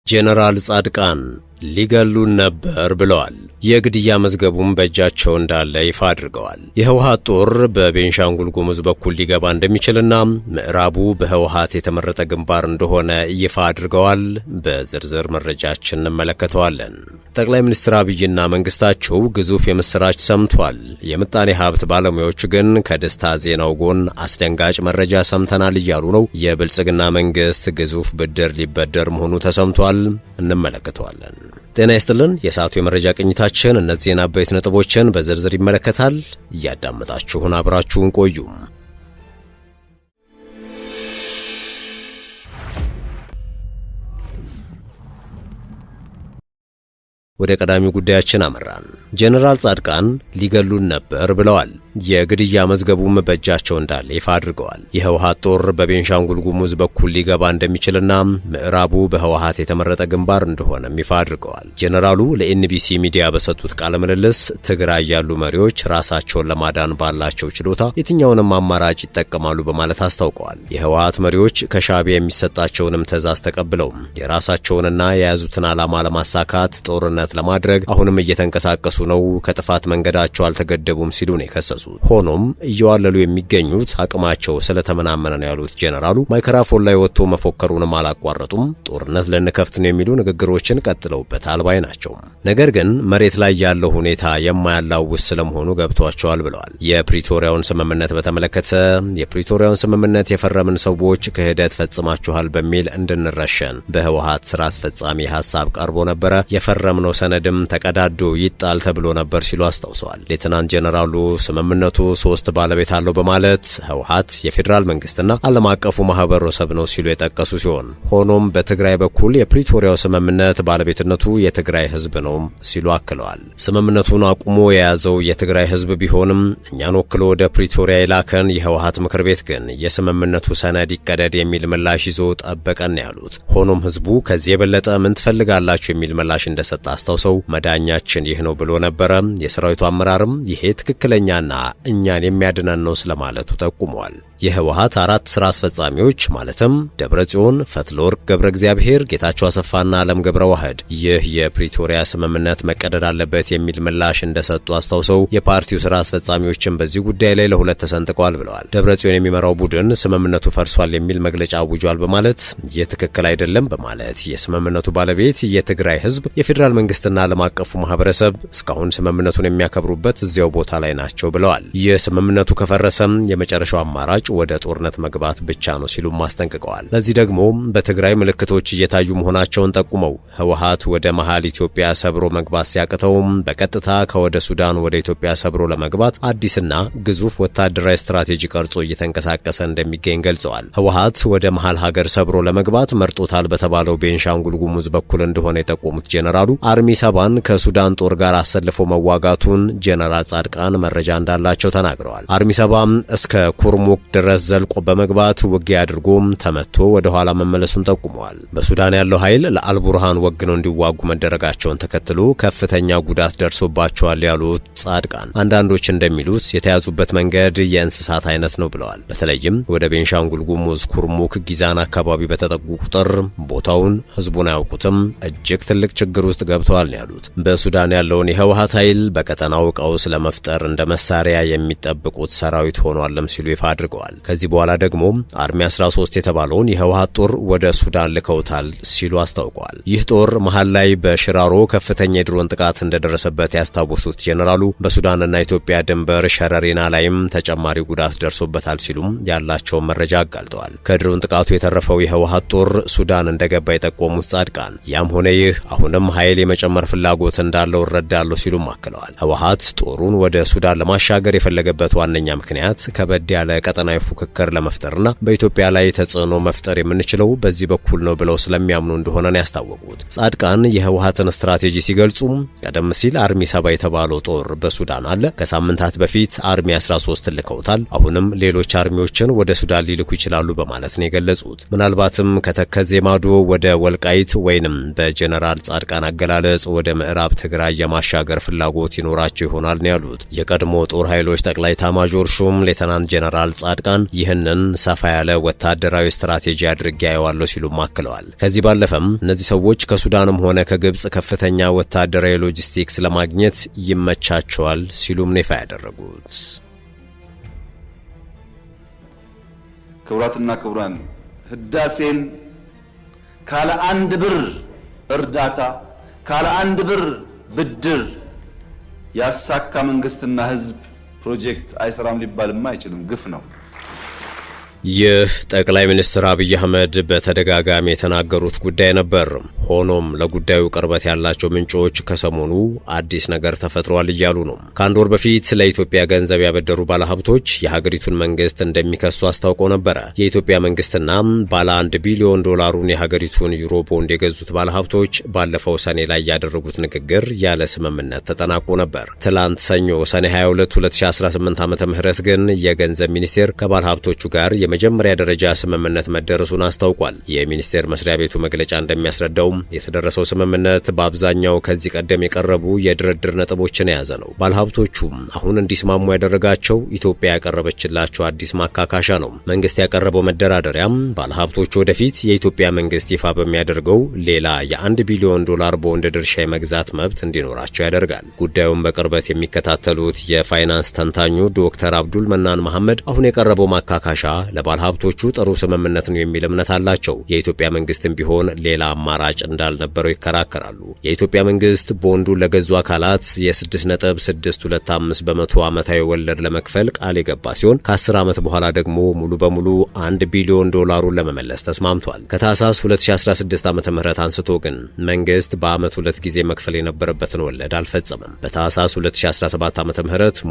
ጄኔራል ጻድቃን ሊገሉን ነበር ብለዋል። የግድያ መዝገቡም በእጃቸው እንዳለ ይፋ አድርገዋል። የህወሓት ጦር በቤንሻንጉል ጉሙዝ በኩል ሊገባ እንደሚችልና ምዕራቡ በህወሓት የተመረጠ ግንባር እንደሆነ ይፋ አድርገዋል። በዝርዝር መረጃችን እንመለከተዋለን። ጠቅላይ ሚኒስትር አብይና መንግስታቸው ግዙፍ የምስራች ሰምቷል። የምጣኔ ሀብት ባለሙያዎች ግን ከደስታ ዜናው ጎን አስደንጋጭ መረጃ ሰምተናል እያሉ ነው። የብልጽግና መንግስት ግዙፍ ብድር ሊበደር መሆኑ ተሰምቷል። እንመለከተዋለን። ጤና ይስጥልን። የሰዓቱ የመረጃ ቅኝታችን እነዚህን አበይት ነጥቦችን በዝርዝር ይመለከታል። እያዳመጣችሁን አብራችሁን ቆዩ። ወደ ቀዳሚው ጉዳያችን አመራን። ጄኔራል ጻድቃን ሊገሉን ነበር ብለዋል። የግድያ መዝገቡም በእጃቸው እንዳለ ይፋ አድርገዋል። የህወሓት ጦር በቤንሻንጉል ጉሙዝ በኩል ሊገባ እንደሚችልና ምዕራቡ በህወሓት የተመረጠ ግንባር እንደሆነም ይፋ አድርገዋል። ጄኔራሉ ለኤንቢሲ ሚዲያ በሰጡት ቃለ ምልልስ ትግራይ ያሉ መሪዎች ራሳቸውን ለማዳን ባላቸው ችሎታ የትኛውንም አማራጭ ይጠቀማሉ በማለት አስታውቀዋል። የህወሓት መሪዎች ከሻዕቢያ የሚሰጣቸውንም ትዕዛዝ ተቀብለው የራሳቸውንና የያዙትን ዓላማ ለማሳካት ጦርነት ለማድረግ አሁንም እየተንቀሳቀሱ ነው፣ ከጥፋት መንገዳቸው አልተገደቡም ሲሉ ነው የከሰሱት። ሆኖም እየዋለሉ የሚገኙት አቅማቸው ስለተመናመነ ነው ያሉት ጄኔራሉ ማይክሮፎን ላይ ወጥቶ መፎከሩንም አላቋረጡም። ጦርነት ልንከፍት ነው የሚሉ ንግግሮችን ቀጥለውበታል ባይ ናቸው። ነገር ግን መሬት ላይ ያለው ሁኔታ የማያላውስ ስለመሆኑ ገብቷቸዋል ብለዋል። የፕሪቶሪያውን ስምምነት በተመለከተ የፕሪቶሪያውን ስምምነት የፈረምን ሰዎች ክህደት ፈጽማችኋል በሚል እንድንረሸን በህወሓት ስራ አስፈጻሚ ሐሳብ ቀርቦ ነበረ። የፈረምነው ሰነድም ተቀዳዶ ይጣል ተብሎ ነበር ሲሉ አስታውሰዋል። ሌተናንት ጄኔራሉ ስምምነቱ 3 ባለቤት አለው በማለት ህወሓት የፌዴራል መንግስትና ዓለም አቀፉ ማህበረሰብ ነው ሲሉ የጠቀሱ ሲሆን ሆኖም በትግራይ በኩል የፕሪቶሪያው ስምምነት ባለቤትነቱ የትግራይ ህዝብ ነው ሲሉ አክለዋል። ስምምነቱን አቁሞ የያዘው የትግራይ ህዝብ ቢሆንም እኛን ወክሎ ወደ ፕሪቶሪያ የላከን የህወሓት ምክር ቤት ግን የስምምነቱ ሰነድ ይቀደድ የሚል ምላሽ ይዞ ጠበቀን ያሉት። ሆኖም ህዝቡ ከዚህ የበለጠ ምን ትፈልጋላችሁ የሚል ምላሽ እንደሰጠ አስታውሰው መዳኛችን ይህ ነው ብሎ ነበረ። የሰራዊቱ አመራርም ይሄ ትክክለኛና እኛን የሚያድነን ነው ስለማለቱ ጠቁመዋል። የህወሓት 4 ስራ አስፈጻሚዎች ማለትም ደብረጽዮን፣ ፈትለወርቅ ገብረ እግዚአብሔር፣ ጌታቸው አሰፋና ዓለም ገብረ ዋህድ ይህ የፕሪቶሪያ ስምምነት መቀደድ አለበት የሚል ምላሽ እንደሰጡ አስታውሰው የፓርቲው ስራ አስፈጻሚዎችን በዚህ ጉዳይ ላይ ለሁለት ተሰንጥቀዋል ብለዋል። ደብረጽዮን የሚመራው ቡድን ስምምነቱ ፈርሷል የሚል መግለጫ አውጇል በማለት ይህ ትክክል አይደለም በማለት የስምምነቱ ባለቤት የትግራይ ህዝብ፣ የፌዴራል መንግስትና ዓለም አቀፉ ማህበረሰብ እስካሁን ስምምነቱን የሚያከብሩበት እዚያው ቦታ ላይ ናቸው ብለዋል። የስምምነቱ ከፈረሰም የመጨረሻው አማራጭ ወደ ጦርነት መግባት ብቻ ነው ሲሉ ማስጠንቅቀዋል። ለዚህ ደግሞ በትግራይ ምልክቶች እየታዩ መሆናቸውን ጠቁመው ህወሓት ወደ መሃል ኢትዮጵያ ሰብሮ መግባት ሲያቅተውም በቀጥታ ከወደ ሱዳን ወደ ኢትዮጵያ ሰብሮ ለመግባት አዲስና ግዙፍ ወታደራዊ ስትራቴጂ ቀርጾ እየተንቀሳቀሰ እንደሚገኝ ገልጸዋል። ህወሓት ወደ መሃል ሀገር ሰብሮ ለመግባት መርጦታል በተባለው ቤንሻንጉል ጉሙዝ በኩል እንደሆነ የጠቆሙት ጄኔራሉ አርሚ 7ን ከሱዳን ጦር ጋር አሰልፎ መዋጋቱን ጄኔራል ጻድቃን መረጃ እንዳላቸው ተናግረዋል። አርሚ 7 እስከ ኩርሙክ ድረስ ዘልቆ በመግባት ውጊያ አድርጎም ተመቶ ወደ ኋላ መመለሱን ጠቁመዋል። በሱዳን ያለው ኃይል ለአልቡርሃን ወግነው እንዲዋጉ መደረጋቸውን ተከትሎ ከፍተኛ ጉዳት ደርሶባቸዋል ያሉት ጻድቃን አንዳንዶች እንደሚሉት የተያዙበት መንገድ የእንስሳት አይነት ነው ብለዋል። በተለይም ወደ ቤንሻንጉል ጉሙዝ ኩርሙክ ጊዛን አካባቢ በተጠጉ ቁጥር ቦታውን ህዝቡን አያውቁትም፣ እጅግ ትልቅ ችግር ውስጥ ገብተዋል ያሉት በሱዳን ያለውን የህወሓት ኃይል በቀጠናው ቀውስ ለመፍጠር እንደ መሳሪያ የሚጠብቁት ሰራዊት ሆኗልም ሲሉ ይፋ አድርገዋል። ከዚህ በኋላ ደግሞ አርሚ 13 የተባለውን የህወሓት ጦር ወደ ሱዳን ልከውታል ሲሉ አስታውቀዋል። ይህ ጦር መሃል ላይ በሽራሮ ከፍተኛ የድሮን ጥቃት እንደደረሰበት ያስታወሱት ጄኔራሉ በሱዳንና ኢትዮጵያ ድንበር ሸረሪና ላይም ተጨማሪ ጉዳት ደርሶበታል ሲሉም ያላቸውን መረጃ አጋልጠዋል። ከድሮን ጥቃቱ የተረፈው የህወሓት ጦር ሱዳን እንደገባ የጠቆሙት ጻድቃን ያም ሆነ ይህ አሁንም ኃይል የመጨመር ፍላጎት እንዳለው እረዳለሁ ሲሉም አክለዋል። ህወሓት ጦሩን ወደ ሱዳን ለማሻገር የፈለገበት ዋነኛ ምክንያት ከበድ ያለ ቀጠናዊ ፉክክር ለመፍጠርና በኢትዮጵያ ላይ ተጽዕኖ መፍጠር የምንችለው በዚህ በኩል ነው ብለው ስለሚያምኑ እንደሆነ ነው ያስታወቁት። ጻድቃን የህወሓትን ስትራቴጂ ሲገልጹ ቀደም ሲል አርሚ 7 የተባለው ጦር በሱዳን አለ። ከሳምንታት በፊት አርሚ 13 ልከውታል። አሁንም ሌሎች አርሚዎችን ወደ ሱዳን ሊልኩ ይችላሉ በማለት ነው የገለጹት። ምናልባትም ከተከዜ ማዶ ወደ ወልቃይት ወይንም በጄኔራል ጻድቃን አገላለጽ ወደ ምዕራብ ትግራይ የማሻገር ፍላጎት ይኖራቸው ይሆናል ነው ያሉት። የቀድሞ ጦር ኃይሎች ጠቅላይ ኤታማዦር ሹም ሌተናንት ጄኔራል ጻድቃን ጻድቃን ይህንን ሰፋ ያለ ወታደራዊ ስትራቴጂ አድርጌ ያየዋለሁ ሲሉም አክለዋል። ከዚህ ባለፈም እነዚህ ሰዎች ከሱዳንም ሆነ ከግብጽ ከፍተኛ ወታደራዊ ሎጂስቲክስ ለማግኘት ይመቻቸዋል ሲሉም ነው ይፋ ያደረጉት። ክቡራትና ክቡራን ህዳሴን ካለ አንድ ብር እርዳታ ካለ አንድ ብር ብድር ያሳካ መንግስትና ህዝብ ፕሮጀክት አይሰራም ሊባልማ አይችልም። ግፍ ነው። ይህ ጠቅላይ ሚኒስትር አብይ አህመድ በተደጋጋሚ የተናገሩት ጉዳይ ነበር። ሆኖም ለጉዳዩ ቅርበት ያላቸው ምንጮች ከሰሞኑ አዲስ ነገር ተፈጥሯል እያሉ ነው። ከአንድ ወር በፊት ለኢትዮጵያ ገንዘብ ያበደሩ ባለሀብቶች የሀገሪቱን መንግስት እንደሚከሱ አስታውቀው ነበረ። የኢትዮጵያ መንግስትና ባለ 1 ቢሊዮን ዶላሩን የሀገሪቱን ዩሮ ቦንድ የገዙት ባለሀብቶች ባለፈው ሰኔ ላይ ያደረጉት ንግግር ያለ ስምምነት ተጠናቆ ነበር። ትላንት ሰኞ ሰኔ 22 2018 ዓ.ም ግን የገንዘብ ሚኒስቴር ከባለሀብቶቹ ጋር የመጀመሪያ ደረጃ ስምምነት መደረሱን አስታውቋል። የሚኒስቴር መስሪያ ቤቱ መግለጫ እንደሚያስረዳው የተደረሰው ስምምነት በአብዛኛው ከዚህ ቀደም የቀረቡ የድርድር ነጥቦችን የያዘ ነው። ባለሀብቶቹም አሁን እንዲስማሙ ያደረጋቸው ኢትዮጵያ ያቀረበችላቸው አዲስ ማካካሻ ነው። መንግስት ያቀረበው መደራደሪያም ባለሀብቶቹ ወደፊት የኢትዮጵያ መንግስት ይፋ በሚያደርገው ሌላ የ1 ቢሊዮን ዶላር ቦንድ ድርሻ የመግዛት መብት እንዲኖራቸው ያደርጋል። ጉዳዩን በቅርበት የሚከታተሉት የፋይናንስ ተንታኙ ዶክተር አብዱል መናን መሐመድ አሁን የቀረበው ማካካሻ ለባለሀብቶቹ ጥሩ ስምምነት ነው የሚል እምነት አላቸው። የኢትዮጵያ መንግስትም ቢሆን ሌላ አማራጭ እንዳልነበረው ይከራከራሉ። የኢትዮጵያ መንግስት ቦንዱን ለገዙ አካላት የ6.625 በመቶ ዓመታዊ ወለድ ለመክፈል ቃል የገባ ሲሆን ከ10 ዓመት በኋላ ደግሞ ሙሉ በሙሉ 1 ቢሊዮን ዶላሩን ለመመለስ ተስማምቷል። ከታህሳስ 2016 ዓ.ም አንስቶ ግን መንግስት በአመት 2 ጊዜ መክፈል የነበረበትን ወለድ አልፈጸመም። በታህሳስ 2017 ዓ.ም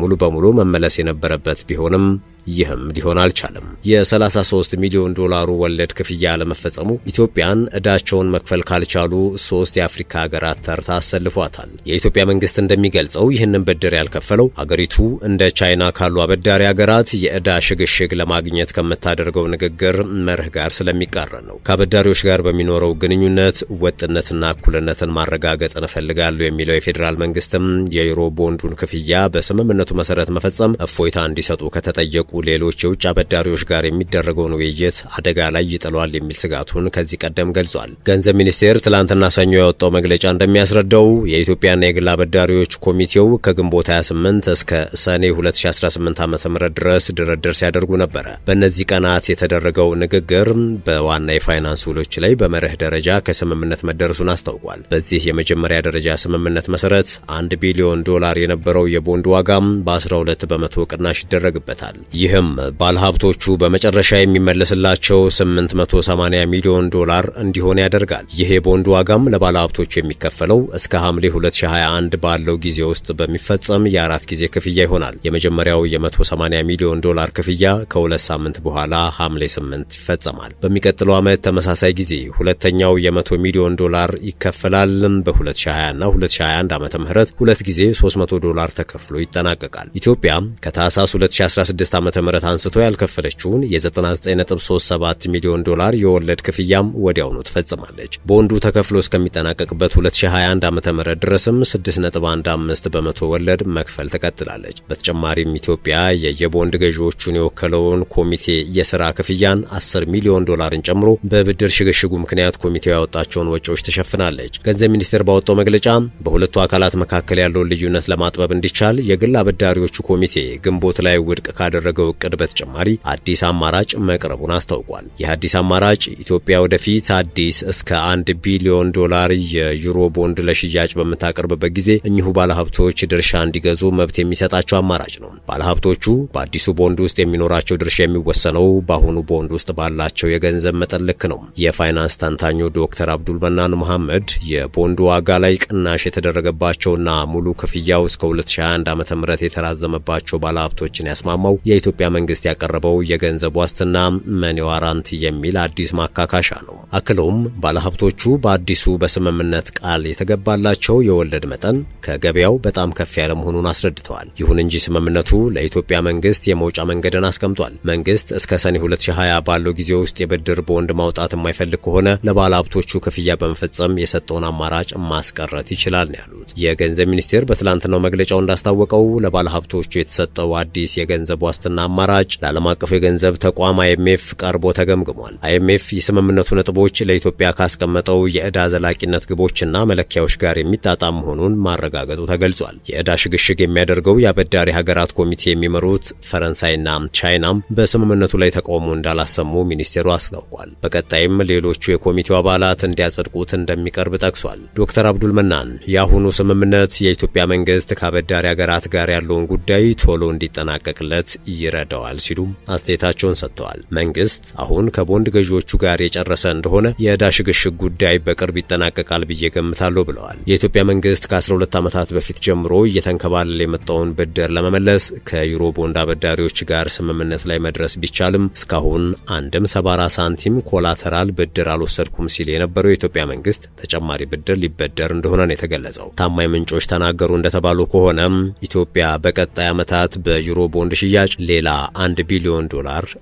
ሙሉ በሙሉ መመለስ የነበረበት ቢሆንም ይህም ሊሆን አልቻለም። የ33 ሚሊዮን ዶላሩ ወለድ ክፍያ ለመፈጸሙ ኢትዮጵያን እዳቸውን መክፈል ካልቻሉ 3 የአፍሪካ ሀገራት ተርታ አሰልፏታል። የኢትዮጵያ መንግስት እንደሚገልጸው ይህንን ብድር ያልከፈለው ሀገሪቱ እንደ ቻይና ካሉ አበዳሪ ሀገራት የእዳ ሽግሽግ ለማግኘት ከምታደርገው ንግግር መርህ ጋር ስለሚቃረን ነው። ከአበዳሪዎች ጋር በሚኖረው ግንኙነት ወጥነትና እኩልነትን ማረጋገጥ እንፈልጋለሁ የሚለው የፌዴራል መንግስትም የዩሮ ቦንዱን ክፍያ በስምምነቱ መሰረት መፈጸም እፎይታ እንዲሰጡ ከተጠየቁ ሌሎች የውጭ አበዳሪዎች ጋር የሚደረገውን ውይይት አደጋ ላይ ይጥሏል የሚል ስጋቱን ከዚህ ቀደም ገልጿል። ገንዘብ ሚኒስቴር ትላንትና ሰኞ ያወጣው መግለጫ እንደሚያስረዳው የኢትዮጵያና የግል አበዳሪዎች ኮሚቴው ከግንቦት 28 እስከ ሰኔ 2018 ዓ.ም ድረስ ድርድር ሲያደርጉ ነበረ። በእነዚህ ቀናት የተደረገው ንግግር በዋና የፋይናንስ ውሎች ላይ በመርህ ደረጃ ከስምምነት መደረሱን አስታውቋል። በዚህ የመጀመሪያ ደረጃ ስምምነት መሰረት 1 ቢሊዮን ዶላር የነበረው የቦንድ ዋጋም በ12 በመቶ ቅናሽ ይደረግበታል። ይህም ባለሀብቶቹ በመጨረሻ የሚመለስላቸው 880 ሚሊዮን ዶላር እንዲሆን ያደርጋል። ይህ የቦንድ ዋጋም ለባለሀብቶቹ የሚከፈለው እስከ ሐምሌ 2021 ባለው ጊዜ ውስጥ በሚፈጸም የ4 ጊዜ ክፍያ ይሆናል። የመጀመሪያው የ180 ሚሊዮን ዶላር ክፍያ ከ2 ሳምንት በኋላ ሐምሌ 8 ይፈጸማል። በሚቀጥለው ዓመት ተመሳሳይ ጊዜ ሁለተኛው የ100 ሚሊዮን ዶላር ይከፈላል። በ2020 እና 2021 ዓመተ ምህረት 2 ጊዜ 300 ዶላር ተከፍሎ ይጠናቀቃል። ኢትዮጵያ ከታህሳስ 2016 ዓመተ ምህረት አንስቶ ያልከፈለችውን የ99.37 ሚሊዮን ዶላር የወለድ ክፍያም ወዲያውኑ ትፈጽማለች። ቦንዱ ተከፍሎ እስከሚጠናቀቅበት 2021 ዓመተ ምህረት ድረስም 6.15 በመቶ ወለድ መክፈል ትቀጥላለች። በተጨማሪም ኢትዮጵያ የቦንድ ገዢዎቹን የወከለውን ኮሚቴ የሥራ ክፍያን 10 ሚሊዮን ዶላርን ጨምሮ በብድር ሽግሽጉ ምክንያት ኮሚቴው ያወጣቸውን ወጪዎች ትሸፍናለች። ገንዘብ ሚኒስቴር ባወጣው መግለጫ በሁለቱ አካላት መካከል ያለውን ልዩነት ለማጥበብ እንዲቻል የግል አበዳሪዎቹ ኮሚቴ ግንቦት ላይ ውድቅ ካደረገው እቅድ በተጨማሪ አዲስ አማራጭ መቅረቡን አስታውቋል። ይህ አዲስ አማራጭ ኢትዮጵያ ወደፊት አዲስ እስከ 1 ቢሊዮን ዶላር የዩሮ ቦንድ ለሽያጭ በምታቀርብበት ጊዜ እኚሁ ባለሀብቶች ድርሻ እንዲገዙ መብት የሚሰጣቸው አማራጭ ነው። ባለሀብቶቹ በአዲሱ ቦንድ ውስጥ የሚኖራቸው ድርሻ የሚወሰነው በአሁኑ ቦንድ ውስጥ ባላቸው የገንዘብ መጠን ልክ ነው። የፋይናንስ ተንታኙ ዶክተር አብዱል መናን መሐመድ የቦንዱ ዋጋ ላይ ቅናሽ የተደረገባቸውና ሙሉ ክፍያው እስከ 2021 ዓ.ም የተራዘመባቸው ባለሀብቶችን ያስማማው የኢትዮጵያ መንግስት ያቀረበው የገንዘብ ዋስትና መኒ ዋራንቲ የሚል አዲስ ማካካሻ ነው። አክለውም ባለሀብቶቹ በአዲሱ በስምምነት ቃል የተገባላቸው የወለድ መጠን ከገበያው በጣም ከፍ ያለ መሆኑን አስረድተዋል። ይሁን እንጂ ስምምነቱ ለኢትዮጵያ መንግስት የመውጫ መንገድን አስቀምጧል። መንግስት እስከ ሰኔ 2020 ባለው ጊዜ ውስጥ የብድር ቦንድ ማውጣት የማይፈልግ ከሆነ ለባለሀብቶቹ ክፍያ በመፈጸም የሰጠውን አማራጭ ማስቀረት ይችላል ነው ያሉት። የገንዘብ ሚኒስቴር በትላንትናው መግለጫው እንዳስታወቀው ለባለሀብቶቹ የተሰጠው አዲስ የገንዘብ ዋስትና ዋና አማራጭ ለዓለም አቀፉ የገንዘብ ተቋም IMF ቀርቦ ተገምግሟል። IMF የስምምነቱ ነጥቦች ለኢትዮጵያ ካስቀመጠው የዕዳ ዘላቂነት ግቦችና መለኪያዎች ጋር የሚጣጣም መሆኑን ማረጋገጡ ተገልጿል። የዕዳ ሽግሽግ የሚያደርገው የአበዳሪ ሀገራት ኮሚቴ የሚመሩት ፈረንሳይና ቻይናም በስምምነቱ ላይ ተቃውሞ እንዳላሰሙ ሚኒስቴሩ አስታውቋል። በቀጣይም ሌሎቹ የኮሚቴው አባላት እንዲያጸድቁት እንደሚቀርብ ጠቅሷል። ዶክተር አብዱል መናን የአሁኑ ስምምነት የኢትዮጵያ መንግስት ከአበዳሪ ሀገራት ጋር ያለውን ጉዳይ ቶሎ እንዲጠናቀቅለት ይረዳዋል ሲሉ አስተያየታቸውን ሰጥተዋል። መንግስት አሁን ከቦንድ ገዢዎቹ ጋር የጨረሰ እንደሆነ የዕዳ ሽግሽግ ጉዳይ በቅርብ ይጠናቀቃል ብዬ ገምታለሁ ብለዋል። የኢትዮጵያ መንግስት ከ12 ዓመታት በፊት ጀምሮ እየተንከባለለ የመጣውን ብድር ለመመለስ ከዩሮ ቦንድ አበዳሪዎች ጋር ስምምነት ላይ መድረስ ቢቻልም እስካሁን አንድም 74 ሳንቲም ኮላተራል ብድር አልወሰድኩም ሲል የነበረው የኢትዮጵያ መንግስት ተጨማሪ ብድር ሊበደር እንደሆነ ነው የተገለጸው። ታማኝ ምንጮች ተናገሩ እንደተባሉ ከሆነም ኢትዮጵያ በቀጣይ ዓመታት በዩሮ ቦንድ ሽያጭ ሌላ $1 ቢሊዮን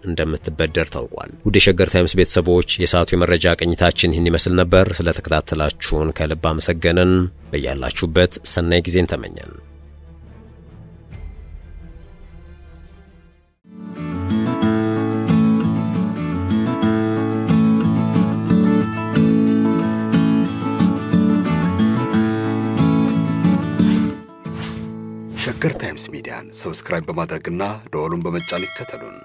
እንደምትበደር ታውቋል። ውድ የሸገር ታይምስ ቤተሰቦች የሰዓቱ የመረጃ ቅኝታችን ይህን ይመስል ነበር። ስለተከታተላችሁን ከልብ አመሰገንን። በያላችሁበት ሰናይ ጊዜን ተመኘን። ሸገር ታይምስ ሚዲያን ሰብስክራይብ በማድረግና ደወሉን በመጫን ይከተሉን።